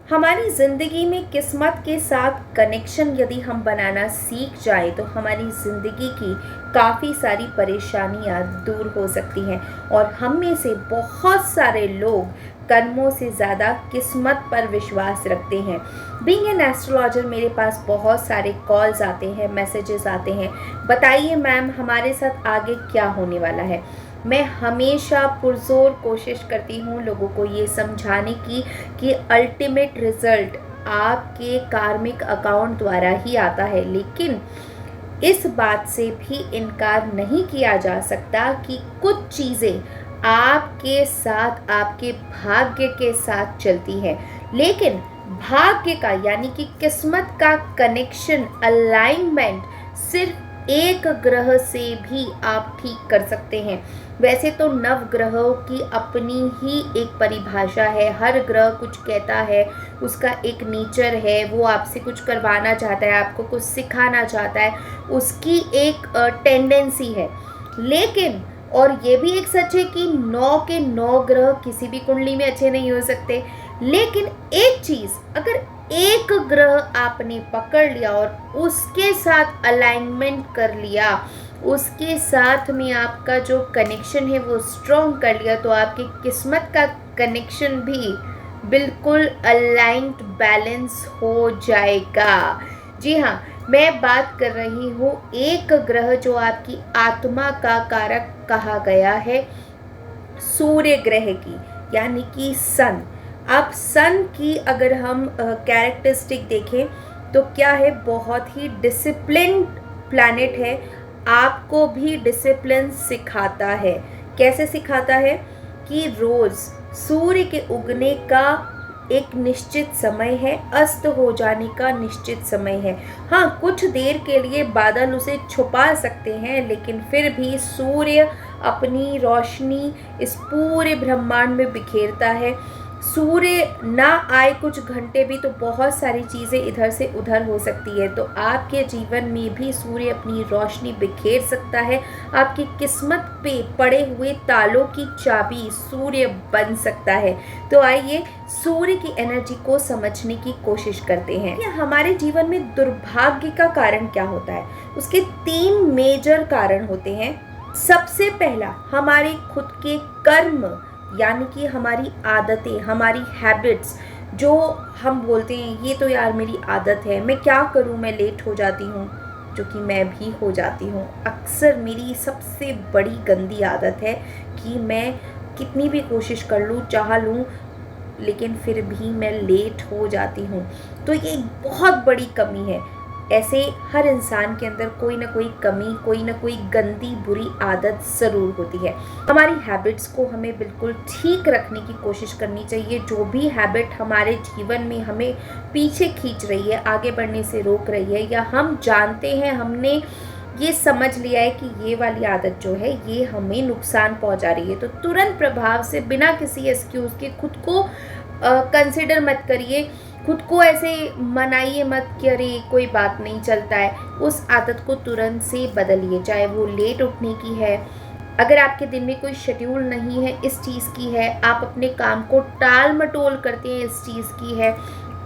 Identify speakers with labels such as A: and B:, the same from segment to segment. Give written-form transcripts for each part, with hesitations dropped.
A: हमारी ज़िंदगी में किस्मत के साथ कनेक्शन यदि हम बनाना सीख जाए तो हमारी ज़िंदगी की काफ़ी सारी परेशानियां दूर हो सकती हैं और हम में से बहुत सारे लोग कर्मों से ज़्यादा किस्मत पर विश्वास रखते हैं। बीइंग एन एस्ट्रोलॉजर मेरे पास बहुत सारे कॉल्स आते हैं, मैसेजेस आते हैं, बताइए मैम हमारे साथ आगे क्या होने वाला है। मैं हमेशा पुरजोर कोशिश करती हूँ लोगों को ये समझाने की कि अल्टीमेट रिजल्ट आपके कार्मिक अकाउंट द्वारा ही आता है, लेकिन इस बात से भी इनकार नहीं किया जा सकता कि कुछ चीज़ें आपके साथ आपके भाग्य के साथ चलती हैं, लेकिन भाग्य का यानी कि किस्मत का कनेक्शन, अलाइनमेंट सिर्फ एक ग्रह से भी आप ठीक कर सकते हैं। वैसे तो नव ग्रहों की अपनी ही एक परिभाषा है, हर ग्रह कुछ कहता है, उसका एक नेचर है, वो आपसे कुछ करवाना चाहता है, आपको कुछ सिखाना चाहता है, उसकी एक टेंडेंसी है। लेकिन और ये भी एक सच है कि 9 के 9 ग्रह किसी भी कुंडली में अच्छे नहीं हो सकते, लेकिन एक चीज़, अगर एक ग्रह आपने पकड़ लिया और उसके साथ अलाइनमेंट कर लिया, उसके साथ में आपका जो कनेक्शन है वो स्ट्रॉन्ग कर लिया, तो आपकी किस्मत का कनेक्शन भी बिल्कुल अलाइंड, बैलेंस हो जाएगा। जी हाँ, मैं बात कर रही हूँ एक ग्रह जो आपकी आत्मा का कारक कहा गया है, सूर्य ग्रह की, यानी कि सन। अब सन की अगर हम कैरेक्टरिस्टिक देखें तो क्या है, बहुत ही डिसिप्लिन प्लैनेट है, आपको भी डिसिप्लिन सिखाता है। कैसे सिखाता है कि रोज़ सूर्य के उगने का एक निश्चित समय है, अस्त हो जाने का निश्चित समय है। हाँ, कुछ देर के लिए बादल उसे छुपा सकते हैं, लेकिन फिर भी सूर्य अपनी रोशनी इस पूरे ब्रह्मांड में बिखेरता है। सूर्य ना आए कुछ घंटे भी तो बहुत सारी चीज़ें इधर से उधर हो सकती है, तो आपके जीवन में भी सूर्य अपनी रोशनी बिखेर सकता है। आपकी किस्मत पे पड़े हुए तालों की चाबी सूर्य बन सकता है। तो आइए सूर्य की एनर्जी को समझने की कोशिश करते हैं कि हमारे जीवन में दुर्भाग्य का कारण क्या होता है। उसके 3 मेजर कारण होते हैं। सबसे पहला, हमारे खुद के कर्म, यानी कि हमारी आदतें, हमारी हैबिट्स, जो हम बोलते हैं ये तो यार मेरी आदत है, मैं क्या करूं, मैं लेट हो जाती हूं, जो कि मैं भी हो जाती हूं। अक्सर मेरी सबसे बड़ी गंदी आदत है कि मैं कितनी भी कोशिश कर लूं, चाह लूं, लेकिन फिर भी मैं लेट हो जाती हूँ। तो ये एक बहुत बड़ी कमी है। ऐसे हर इंसान के अंदर कोई ना कोई कमी, कोई ना कोई गंदी बुरी आदत ज़रूर होती है। हमारी हैबिट्स को हमें बिल्कुल ठीक रखने की कोशिश करनी चाहिए। जो भी हैबिट हमारे जीवन में हमें पीछे खींच रही है, आगे बढ़ने से रोक रही है, या हम जानते हैं, हमने ये समझ लिया है कि ये वाली आदत जो है ये हमें नुकसान पहुंचा रही है, तो तुरंत प्रभाव से बिना किसी एक्सक्यूज़ के खुद को कंसिडर मत करिए, खुद को ऐसे मनाइए मत कि अरे कोई बात नहीं, चलता है। उस आदत को तुरंत से बदलिए, चाहे वो लेट उठने की है, अगर आपके दिन में कोई शेड्यूल नहीं है इस चीज़ की है, आप अपने काम को टाल मटोल करते हैं इस चीज़ की है,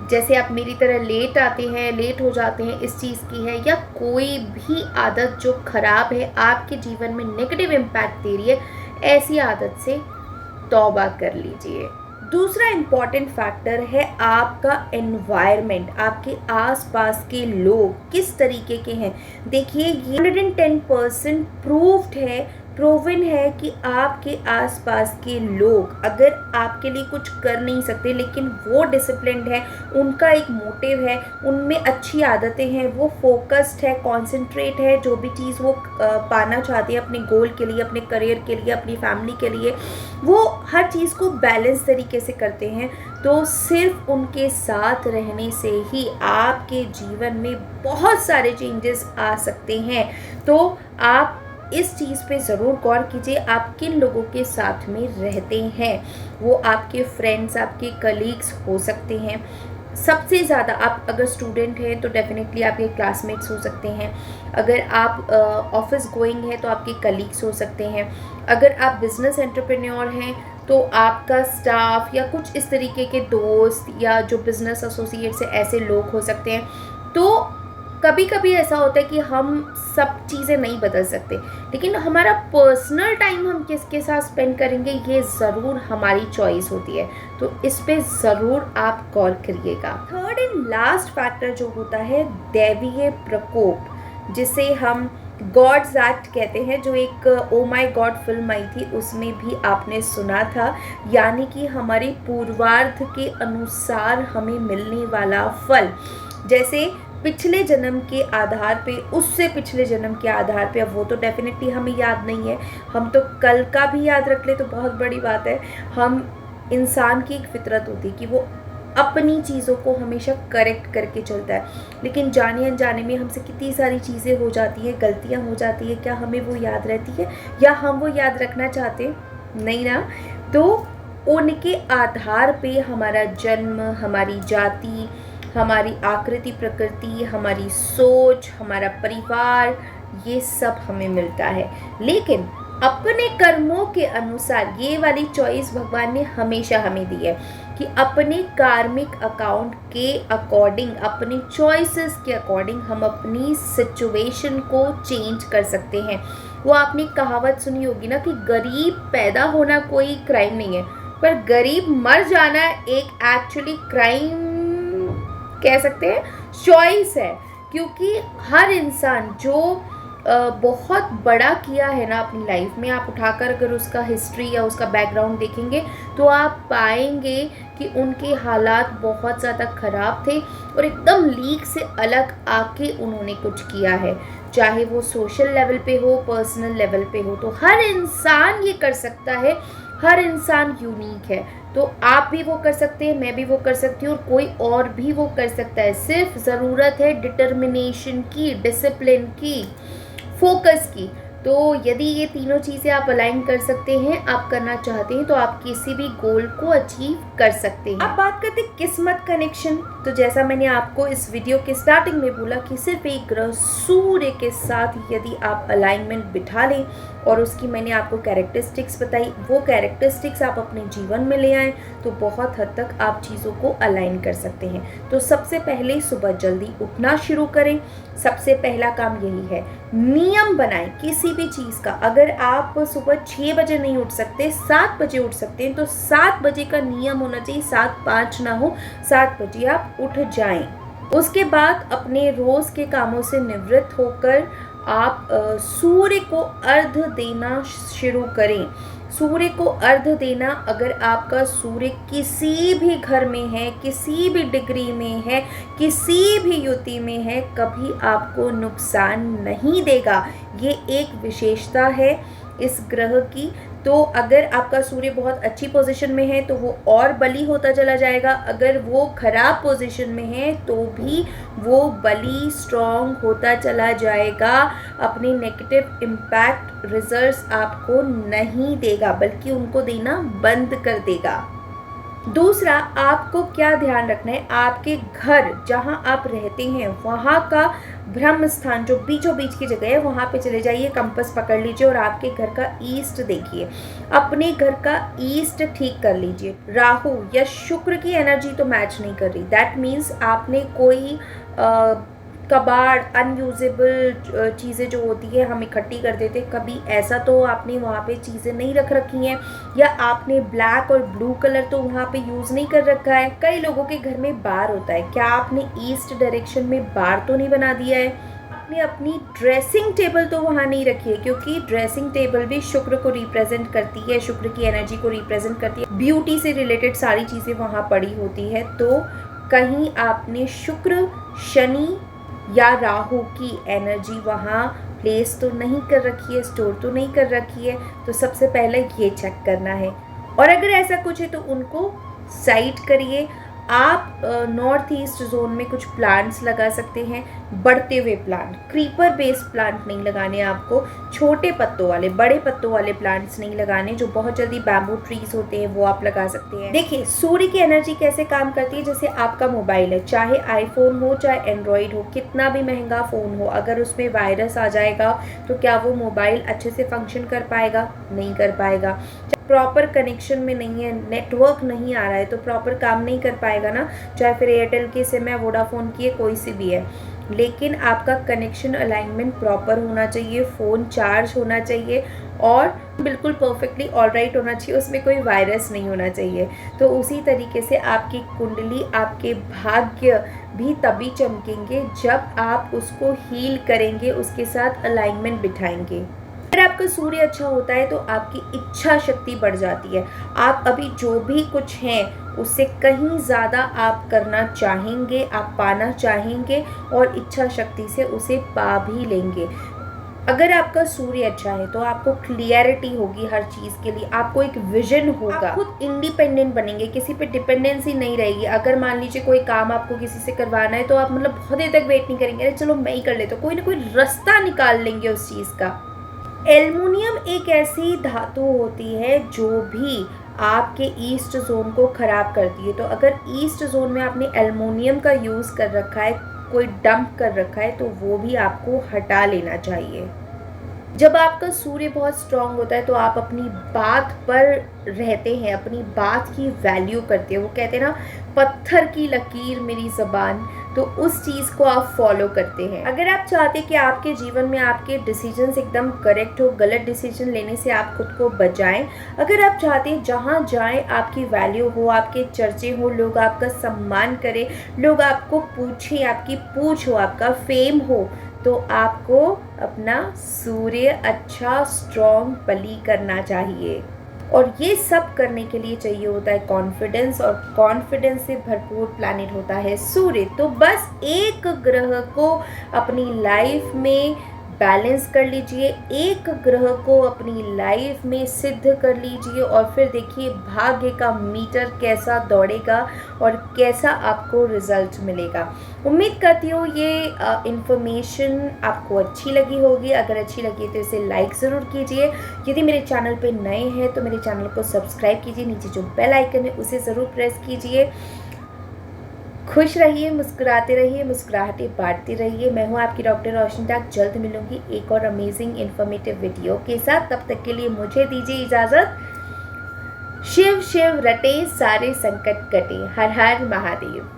A: जैसे आप मेरी तरह लेट आते हैं, लेट हो जाते हैं इस चीज़ की है, या कोई भी आदत जो खराब है, आपके जीवन में नेगेटिव इम्पैक्ट दे रही है, ऐसी आदत से तौबा कर लीजिए। दूसरा इम्पॉर्टेंट फैक्टर है आपका एनवायरनमेंट, आपके आसपास के लोग किस तरीके के हैं। देखिए ये 110% प्रूवन है कि आपके आसपास के लोग अगर आपके लिए कुछ कर नहीं सकते, लेकिन वो डिसिप्लिन्ड है, उनका एक मोटिव है, उनमें अच्छी आदतें हैं, वो फोकस्ड है, कॉन्सेंट्रेट है, जो भी चीज़ वो पाना चाहते हैं अपने गोल के लिए, अपने करियर के लिए, अपनी फैमिली के लिए, वो हर चीज़ को बैलेंस तरीके से करते हैं, तो सिर्फ उनके साथ रहने से ही आपके जीवन में बहुत सारे चेंजेस आ सकते हैं। तो आप इस चीज़ पे ज़रूर गौर कीजिए, आप किन लोगों के साथ में रहते हैं। वो आपके फ्रेंड्स, आपके कलीग्स हो सकते हैं। सबसे ज़्यादा आप अगर स्टूडेंट हैं तो डेफिनेटली आपके क्लासमेट्स हो सकते हैं, अगर आप ऑफिस गोइंग हैं तो आपके कलीग्स हो सकते हैं, अगर आप बिज़नेस एंटरप्रेन्योर हैं तो आपका स्टाफ या कुछ इस तरीके के दोस्त या जो बिज़नेस एसोसिएट से ऐसे लोग हो सकते हैं। तो कभी कभी ऐसा होता है कि हम सब चीज़ें नहीं बदल सकते, लेकिन हमारा पर्सनल टाइम हम किसके साथ स्पेंड करेंगे ये ज़रूर हमारी चॉइस होती है। तो इस पे ज़रूर आप गौर करिएगा। थर्ड एंड लास्ट फैक्टर जो होता है दैवीय प्रकोप, जिसे हम गॉड्स एक्ट कहते हैं, जो एक ओ माई गॉड फिल्म आई थी उसमें भी आपने सुना था, यानी कि हमारे पूर्वार्ध के अनुसार हमें मिलने वाला फल। जैसे पिछले जन्म के आधार पे, उससे पिछले जन्म के आधार पे, अब वो तो डेफिनेटली हमें याद नहीं है, हम तो कल का भी याद रख ले तो बहुत बड़ी बात है। हम इंसान की एक फितरत होती है कि वो अपनी चीज़ों को हमेशा करेक्ट करके चलता है, लेकिन जाने अनजाने में हमसे कितनी सारी चीज़ें हो जाती है, गलतियां हो जाती है। क्या हमें वो याद रहती है या हम वो याद रखना चाहते नहीं ना? तो उनके आधार पे हमारा जन्म, हमारी जाति, हमारी आकृति प्रकृति, हमारी सोच, हमारा परिवार, ये सब हमें मिलता है। लेकिन अपने कर्मों के अनुसार ये वाली चॉइस भगवान ने हमेशा हमें दी है कि अपने कार्मिक अकाउंट के अकॉर्डिंग, अपने चॉइसेस के अकॉर्डिंग हम अपनी सिचुएशन को चेंज कर सकते हैं। वो आपने कहावत सुनी होगी ना कि गरीब पैदा होना कोई क्राइम नहीं है, पर गरीब मर जाना एक एक्चुअली क्राइम कह सकते हैं, चॉइस है। क्योंकि हर इंसान जो बहुत बड़ा किया है ना अपनी लाइफ में, आप उठाकर अगर उसका हिस्ट्री या उसका बैकग्राउंड देखेंगे तो आप पाएंगे कि उनके हालात बहुत ज़्यादा ख़राब थे और एकदम लीक से अलग आके उन्होंने कुछ किया है, चाहे वो सोशल लेवल पे हो, पर्सनल लेवल पे हो। तो हर इंसान ये कर सकता है, हर इंसान यूनिक है। तो आप भी वो कर सकते हैं, मैं भी वो कर सकती हूँ, और कोई और भी वो कर सकता है। सिर्फ ज़रूरत है डिटर्मिनेशन की, डिसिप्लिन की, फोकस की। तो यदि ये तीनों चीज़ें आप अलाइन कर सकते हैं, आप करना चाहते हैं, तो आप किसी भी गोल को अचीव कर सकते हैं। अब बात करते हैं किस्मत कनेक्शन। तो जैसा मैंने आपको इस वीडियो के स्टार्टिंग में बोला कि सिर्फ एक ग्रह सूर्य के साथ यदि आप अलाइनमेंट बिठा लें और उसकी मैंने आपको कैरेक्टरिस्टिक्स बताई, वो कैरेक्टरिस्टिक्स आप अपने जीवन में ले आएँ तो बहुत हद तक आप चीज़ों को अलाइन कर सकते हैं। तो सबसे पहले सुबह जल्दी उठना शुरू करें। सबसे पहला काम यही है, नियम बनाएं किसी भी चीज़ का। अगर आप सुबह 6 बजे नहीं उठ सकते, 7 बजे उठ सकते हैं, तो 7 बजे का नियम होना चाहिए, 7:05 ना हो, 7 बजे आप उठ जाएं। उसके बाद अपने रोज़ के कामों से निवृत्त होकर आप सूर्य को अर्घ देना शुरू करें। सूर्य को अर्घ देना, अगर आपका सूर्य किसी भी घर में है, किसी भी डिग्री में है, किसी भी युति में है, कभी आपको नुकसान नहीं देगा। ये एक विशेषता है इस ग्रह की। तो अगर आपका सूर्य बहुत अच्छी पोजीशन में है तो वो और बली होता चला जाएगा, अगर वो खराब पोजीशन में है तो भी वो बली स्ट्रॉन्ग होता चला जाएगा। अपने नेगेटिव इम्पैक्ट रिजल्ट्स आपको नहीं देगा, बल्कि उनको देना बंद कर देगा। दूसरा, आपको क्या ध्यान रखना है, आपके घर जहाँ आप रहते हैं वहाँ का ब्रह्म स्थान जो बीचों बीच की जगह है, वहाँ पे चले जाइए, कंपास पकड़ लीजिए और आपके घर का ईस्ट देखिए। अपने घर का ईस्ट ठीक कर लीजिए। राहु या शुक्र की एनर्जी तो मैच नहीं कर रही, दैट मीन्स आपने कोई कबाड़, अनयूजेबल चीज़ें जो होती है हम इकट्ठी कर देते, कभी ऐसा तो आपने वहाँ पे चीज़ें नहीं रख रखी हैं, या आपने ब्लैक और ब्लू कलर तो वहाँ पे यूज़ नहीं कर रखा है। कई लोगों के घर में बार होता है, क्या आपने ईस्ट डायरेक्शन में बार तो नहीं बना दिया है? आपने अपनी ड्रेसिंग टेबल तो वहाँ नहीं रखी है, क्योंकि ड्रेसिंग टेबल भी शुक्र को रिप्रेजेंट करती है, शुक्र की एनर्जी को रिप्रेजेंट करती है, ब्यूटी से रिलेटेड सारी चीज़ें वहाँ पड़ी होती है। तो कहीं आपने शुक्र, शनि या राहु की एनर्जी वहाँ प्लेस तो नहीं कर रखी है, स्टोर तो नहीं कर रखी है। तो सबसे पहले ये चेक करना है, और अगर ऐसा कुछ है तो उनको साइड करिए। आप नॉर्थ ईस्ट जोन में कुछ प्लांट्स लगा सकते हैं, बढ़ते हुए प्लांट, क्रीपर बेस्ड प्लांट नहीं लगाने आपको, छोटे पत्तों वाले, बड़े पत्तों वाले प्लांट्स नहीं लगाने, जो बहुत जल्दी बैम्बू ट्रीज होते हैं वो आप लगा सकते हैं। देखिए सूर्य की एनर्जी कैसे काम करती है, जैसे आपका मोबाइल है, चाहे आईफोन हो चाहे एंड्रॉइड हो, कितना भी महंगा फ़ोन हो, अगर उसमें वायरस आ जाएगा तो क्या वो मोबाइल अच्छे से फंक्शन कर पाएगा? नहीं कर पाएगा। प्रॉपर कनेक्शन में नहीं है, नेटवर्क नहीं आ रहा है, तो प्रॉपर काम नहीं कर पाएगा ना, चाहे फिर एयरटेल की सिम है, वोडाफोन की है, कोई सी भी है। लेकिन आपका कनेक्शन अलाइनमेंट प्रॉपर होना चाहिए, फ़ोन चार्ज होना चाहिए और बिल्कुल परफेक्टली ऑलराइट होना चाहिए, उसमें कोई वायरस नहीं होना चाहिए। तो उसी तरीके से आपकी कुंडली, आपके भाग्य भी तभी चमकेंगे जब आप उसको हील करेंगे, उसके साथ अलाइनमेंट बिठाएंगे। अगर आपका सूर्य अच्छा होता है तो आपकी इच्छा शक्ति बढ़ जाती है। आप अभी जो भी कुछ हैं उससे कहीं ज़्यादा आप करना चाहेंगे, आप पाना चाहेंगे और इच्छा शक्ति से उसे पा भी लेंगे। अगर आपका सूर्य अच्छा है तो आपको क्लियरिटी होगी हर चीज़ के लिए, आपको एक विजन होगा, आप खुद इंडिपेंडेंट बनेंगे, किसी पे डिपेंडेंसी नहीं रहेगी। अगर मान लीजिए कोई काम आपको किसी से करवाना है तो आप मतलब बहुत देर तक वेट नहीं करेंगे, अरे चलो मैं ही कर लेता हूँ, कोई ना कोई रास्ता निकाल लेंगे उस चीज़ का। एल्युमिनियम एक ऐसी धातु होती है जो भी आपके ईस्ट जोन को ख़राब करती है। तो अगर ईस्ट जोन में आपने एल्युमिनियम का यूज़ कर रखा है, कोई डंप कर रखा है, तो वो भी आपको हटा लेना चाहिए। जब आपका सूर्य बहुत स्ट्रांग होता है तो आप अपनी बात पर रहते हैं, अपनी बात की वैल्यू करते हैं। वो कहते हैं ना, पत्थर की लकीर मेरी ज़बान, तो उस चीज़ को आप फॉलो करते हैं। अगर आप चाहते हैं कि आपके जीवन में आपके डिसीजंस एकदम करेक्ट हो, गलत डिसीजन लेने से आप खुद को बचाएं, अगर आप चाहते हैं जहाँ जाएं आपकी वैल्यू हो, आपके चर्चे हो, लोग आपका सम्मान करें, लोग आपको पूछें, आपकी पूछ हो, आपका फेम हो, तो आपको अपना सूर्य अच्छा स्ट्रॉन्ग बली करना चाहिए। और ये सब करने के लिए चाहिए होता है कॉन्फिडेंस, और कॉन्फिडेंस से भरपूर प्लैनेट होता है सूर्य। तो बस एक ग्रह को अपनी लाइफ में बैलेंस कर लीजिए, एक ग्रह को अपनी लाइफ में सिद्ध कर लीजिए और फिर देखिए भाग्य का मीटर कैसा दौड़ेगा और कैसा आपको रिजल्ट मिलेगा। उम्मीद करती हूँ ये इन्फॉर्मेशन आपको अच्छी लगी होगी। अगर अच्छी लगी तो इसे लाइक ज़रूर कीजिए। यदि मेरे चैनल पे नए हैं तो मेरे चैनल को सब्सक्राइब कीजिए, नीचे जो बेल आइकन है उसे ज़रूर प्रेस कीजिए। खुश रहिए, मुस्कुराते रहिए, मुस्कुराहटें बांटते रहिए। मैं हूँ आपकी डॉक्टर रोशनी डाक। जल्द मिलूंगी एक और अमेजिंग इन्फॉर्मेटिव वीडियो के साथ। तब तक के लिए मुझे दीजिए इजाज़त। शिव शिव रटे सारे संकट कटे। हर हर महादेव।